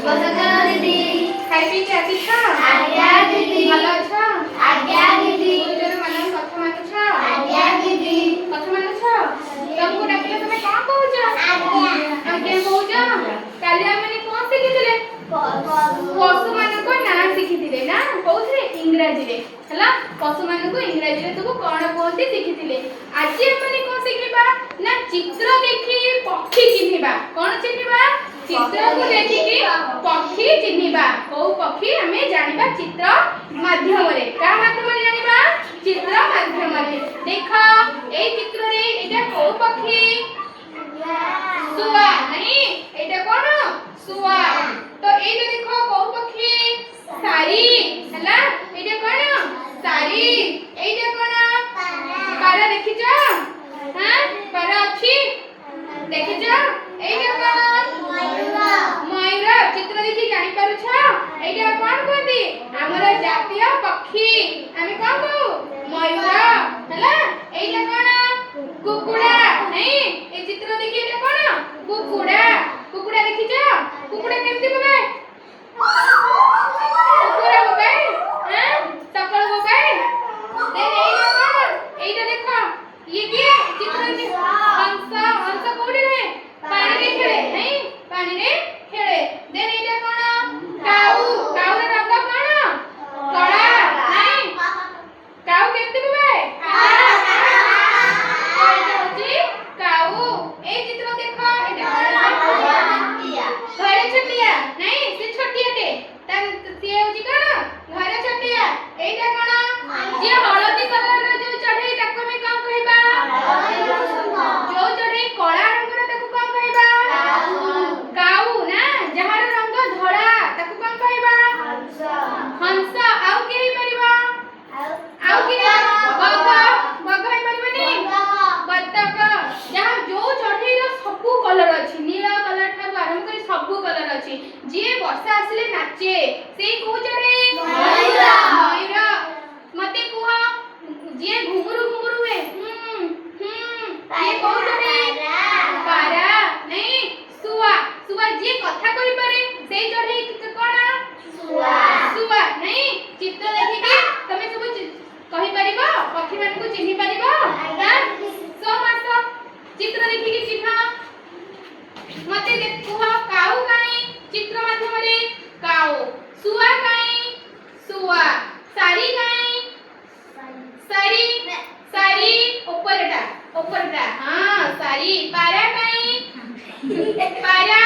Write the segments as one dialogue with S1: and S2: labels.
S1: दीदी
S2: खाई पी के आसी छ
S1: आज्ञा दीदी
S2: भलो छ
S1: आज्ञा दीदी
S2: गुरुजन मन कथा मानु छ
S1: आज्ञा दीदी
S2: कथा मानु छ तुमको डाकिले तुम का कहू छ
S1: आज्ञा
S2: आज्ञा कहू छ काली हमने कोन सिखिथिले पशु मान को ना सिखिथिले ना कोथरे इंग्रजी रे हला पशु मान को इंग्रजी रे तुमको कोन कहते सिखिथिले आज हमने कोन सिखिबा ना चित्र देखि पक्षी चिन्हिबा कोन चिन्हिबा चित्र को देखि कि पक्षी चिन्हिबा को पक्षी हमें जानिबा चित्र माध्यम रे का माध्यम रे जानिबा चित्र माध्यम रे देखो ए चित्र रे एटा को पक्षी सुआ नहीं एटा कोन सुआ तो एटा देखो को पक्षी सारी हला एटा कोन सारी एटा कोन पारा देखि छ हां पारा अछि देखि छ एटा कोन मयूर चित्र देखि जानि पारु छ एटा कोन कहती हमर जातीय पक्षी हमें कोन कहू मयूर हला एटा कोन कुकुड़ा नहीं ए चित्र देखि एटा कोन कुकुड़ा कुकुड़ा देखि छ कुकुड़ा केमती बगाए कुकुड़ा बगाए हां सकल बगाए दे एटा कोन एटा देखो ये के चित्र देखि हंस हंस कोडी रे पानी रे खेले नहीं पानी रे खेले देन एटा कोन काऊ काऊ रे रंग कोन कला नहीं काऊ केमती बगाए एटा होची काऊ ए चित्र देखो एटा घरे छटिया नहीं से छोटिया टे तन से होची कोन घरे छटिया एटा कोन जे हळदी कलर रे जो चढ़ई ताको में कोन कहबा जो चढ़ई कला रंग रे ताको कोन कहबा काऊ ना जहार रंग धड़ा ताको कोन कहबा हंस आउ के ही परिबा आउ के बग बग ही परिबनी बतक जहां जो चढ़ई रो सबु कलर अछि नीला कलर ठारू आरंभ करी सबु कलर अछि जे वर्षा आसिले नाचे से को चढ़ई मयूर मते कुह जे घुमुरु घुमुरु हुए ये को चढ़ई पारा नहीं सुआ सुआ जे कथा कहि पारे से चढ़ई कोन सुआ नहीं चित्र देखि के तमे सब कहि परिबो पक्षी मान को चिन्हि परिबो सो मास चित्र देखि के चिन्ह मते कुह काऊ काई चित्र माध्यम रे काऊ सुआ काई सुआ सारी काई सारी सारी ऊपरटा हां सारी पारा काई पारा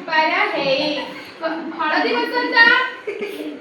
S2: पारा है हळदी बसंत